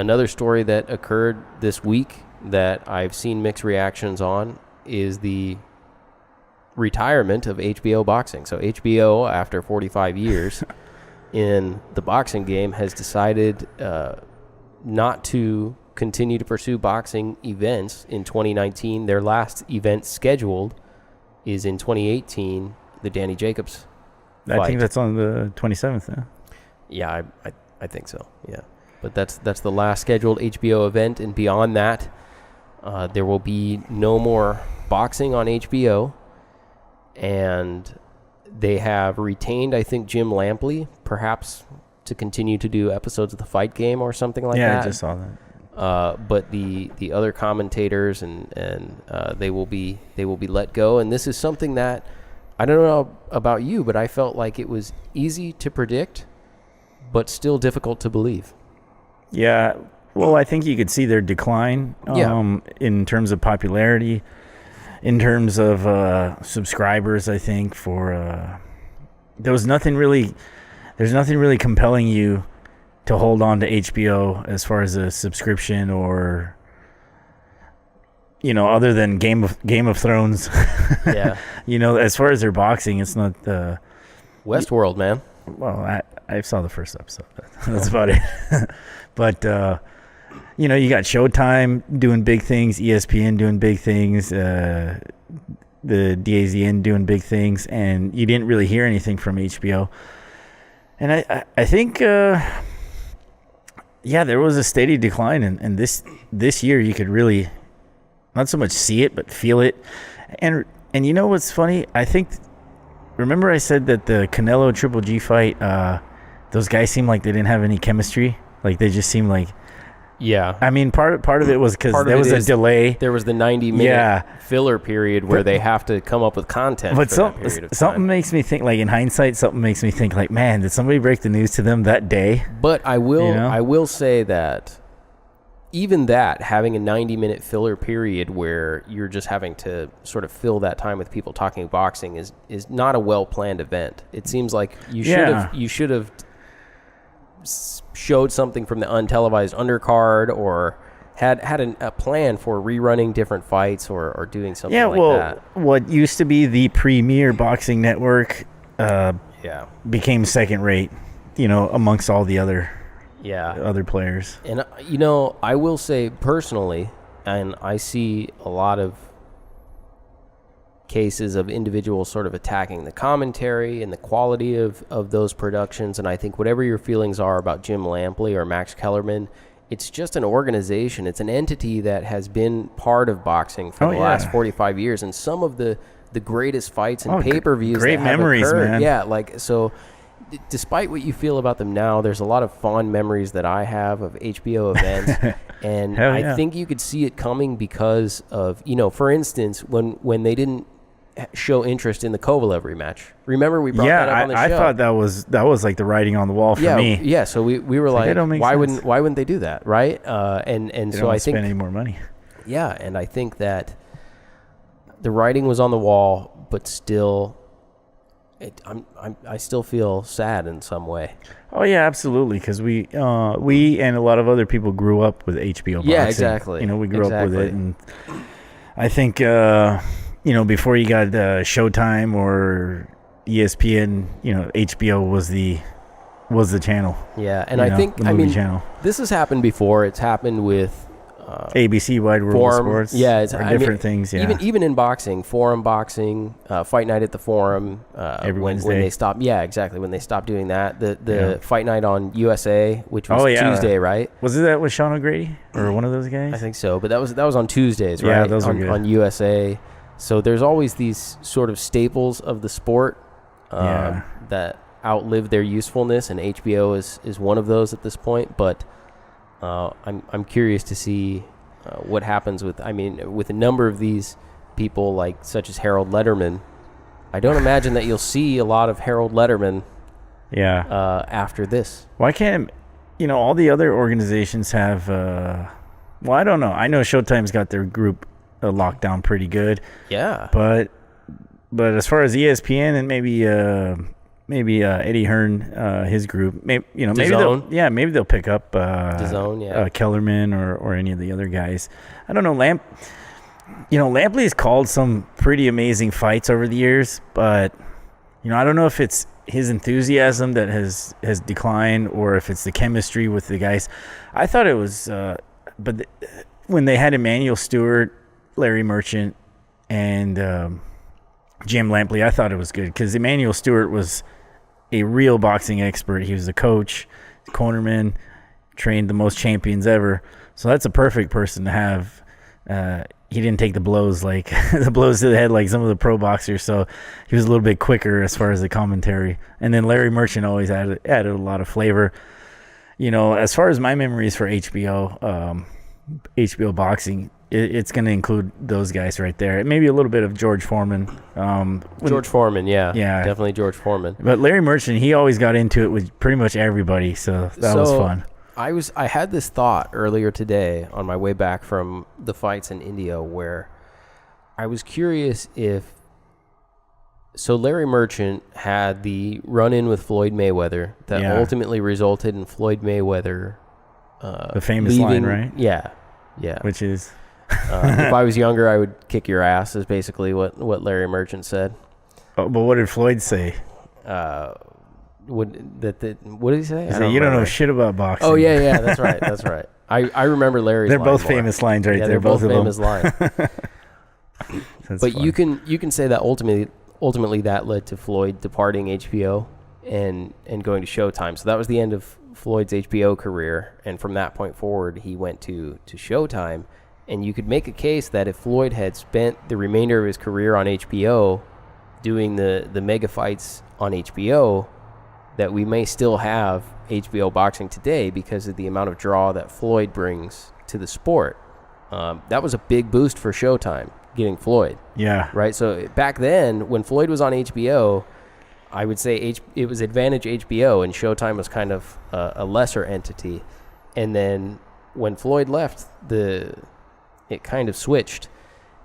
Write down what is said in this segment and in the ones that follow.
Another story that occurred this week that I've seen mixed reactions on is the retirement of HBO boxing. So HBO, after 45 years in the boxing game, has decided not to continue to pursue boxing events in 2019. Their last event scheduled is in 2018, the Danny Jacobs fight. I think that's on the 27th. Yeah, yeah, I think so. Yeah, but that's the last scheduled HBO event, and beyond that, there will be no more boxing on HBO. And they have retained, I think, Jim Lampley, perhaps to continue to do episodes of the Fight Game or something like that. Yeah, I just saw that. But the other commentators and they will be let go. And this is something that I don't know about you, but I felt like it was easy to predict, but still difficult to believe. Yeah, well, I think you could see their decline in terms of popularity. In terms of subscribers, I think there's nothing really compelling you to hold on to HBO as far as a subscription, or other than Game of Thrones. Yeah. As far as their boxing, it's not Westworld, man. Well, I saw the first episode. That's about it. But you got Showtime doing big things, ESPN doing big things, the DAZN doing big things, and you didn't really hear anything from HBO. And I think, there was a steady decline, and this year you could really not so much see it, but feel it. And you know what's funny? Remember I said that the Canelo Triple G fight, those guys seemed like they didn't have any chemistry. Like they just seemed like. Yeah. I mean, part of it was because there was a delay. There was the 90-minute filler period where they have to come up with content. But something makes me think, like in hindsight, like, man, did somebody break the news to them that day? But I will say that even that, having a 90-minute filler period where you're just having to sort of fill that time with people talking boxing is not a well-planned event. It seems like you should have showed something from the untelevised undercard, or had a plan for rerunning different fights or doing something that. What used to be the premier boxing network became second rate, amongst all the other players. And I will say personally, and I see a lot of cases of individuals sort of attacking the commentary and the quality of those productions. And I think whatever your feelings are about Jim Lampley or Max Kellerman, it's just an organization. It's an entity that has been part of boxing for the last 45 years. And some of the greatest fights and pay-per-views great that have memories, occurred. man. Yeah, so despite what you feel about them now, there's a lot of fond memories that I have of HBO events. And I think you could see it coming because of, for instance, when they didn't show interest in the Kovalev rematch. Remember we brought that up on the show? I thought that was like the writing on the wall for me. Yeah, so we were like why wouldn't they do that, right? And so I think spend any more money. Yeah, and I think that the writing was on the wall, but still I still feel sad in some way. Oh yeah, absolutely, because we and a lot of other people grew up with HBO boxing. Yeah, exactly. We grew up with it, and I think before you got Showtime or ESPN, HBO was the channel. Yeah, and I think channel. This has happened before. It's happened with ABC, Wide World of Sports. Yeah, it's different things. Yeah, even in boxing, Forum Boxing, Fight Night at the Forum. Every Wednesday. When they stopped. Yeah, exactly. When they stopped doing that, the Fight Night on USA, which was Tuesday, right? Was it that with Sean O'Grady or one of those guys? I think so, but that was on Tuesdays, right? Yeah, those were good. On USA. So there's always these sort of staples of the sport that outlive their usefulness, and HBO is one of those at this point. But I'm curious to see what happens with a number of these people, such as Harold Letterman. I don't imagine that you'll see a lot of Harold Letterman after this. Why can't all the other organizations have? I don't know. I know Showtime's got their group locked down pretty good. Yeah. But as far as ESPN and maybe Eddie Hearn, his group. Maybe maybe they'll pick up Kellerman or any of the other guys. I don't know. Lampley's called some pretty amazing fights over the years, but I don't know if it's his enthusiasm that has declined or if it's the chemistry with the guys. I thought it was, when they had Emmanuel Stewart, Larry Merchant, and Jim Lampley, I thought it was good because Emmanuel Stewart was a real boxing expert. He was the coach, cornerman, trained the most champions ever. So that's a perfect person to have. He didn't take the blows to the head like some of the pro boxers, so he was a little bit quicker as far as the commentary. And then Larry Merchant always added a lot of flavor. As far as my memories for HBO boxing, it's going to include those guys right there. Maybe a little bit of George Foreman. George Foreman, yeah, definitely George Foreman. But Larry Merchant, he always got into it with pretty much everybody, so that was fun. I had this thought earlier today on my way back from the fights in India where I was curious so Larry Merchant had the run-in with Floyd Mayweather that ultimately resulted in Floyd Mayweather the famous leaving, line, right? Yeah. Which is if I was younger, I would kick your ass is basically what Larry Merchant said. Oh, but what did Floyd say? What did he say? You don't know shit about boxing. Oh yeah, that's right. I remember Larry's. They're both more. famous lines, right? Yeah, they're both famous lines. But fun. you can say that ultimately that led to Floyd departing HBO and going to Showtime. So that was the end of Floyd's HBO career, and from that point forward, he went to Showtime. And you could make a case that if Floyd had spent the remainder of his career on HBO, doing the mega fights on HBO, that we may still have HBO boxing today because of the amount of draw that Floyd brings to the sport. That was a big boost for Showtime, getting Floyd. Yeah. Right? So back then, when Floyd was on HBO, I would say it was advantage HBO, and Showtime was kind of a lesser entity. And then when Floyd left, it kind of switched.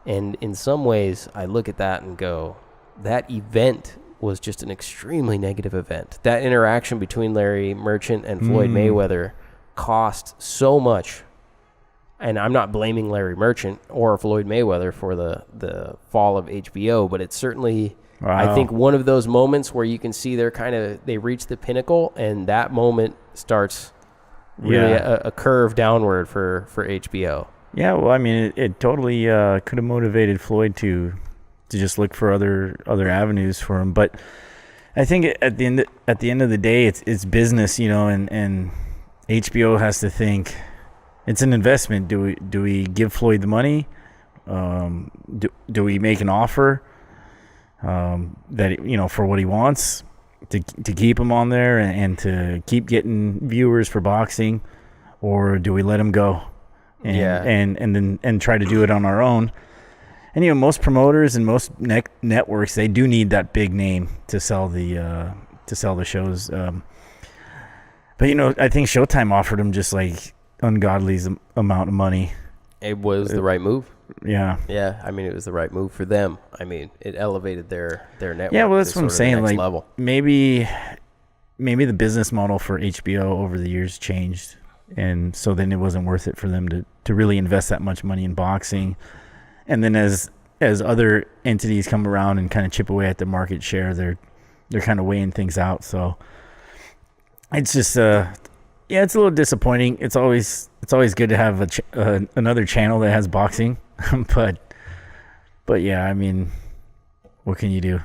And in some ways, I look at that and go, that event was just an extremely negative event. That interaction between Larry Merchant and Floyd Mayweather cost so much. And I'm not blaming Larry Merchant or Floyd Mayweather for the fall of HBO, but it's certainly, I think, one of those moments where you can see they reach the pinnacle, and that moment starts really a curve downward for HBO. Yeah, well, I mean, it totally could have motivated Floyd to just look for other avenues for him. But I think at the end of the day, it's business, and HBO has to think it's an investment. Do we give Floyd the money? Do we make an offer that for what he wants to keep him on there and to keep getting viewers for boxing, or do we let him go and try to do it on our own? And most promoters and most networks, they do need that big name to sell the shows. But I think Showtime offered him just like ungodly amount of money. It was the right move. Yeah. Yeah, I mean, it was the right move for them. I mean, it elevated their network. Yeah, well, that's what I'm saying. Like level. Maybe the business model for HBO over the years changed, and so then it wasn't worth it for them to really invest that much money in boxing. And then as other entities come around and kind of chip away at the market share, they're kind of weighing things out. So it's just it's a little disappointing. It's always good to have another channel that has boxing, but yeah, I mean, what can you do?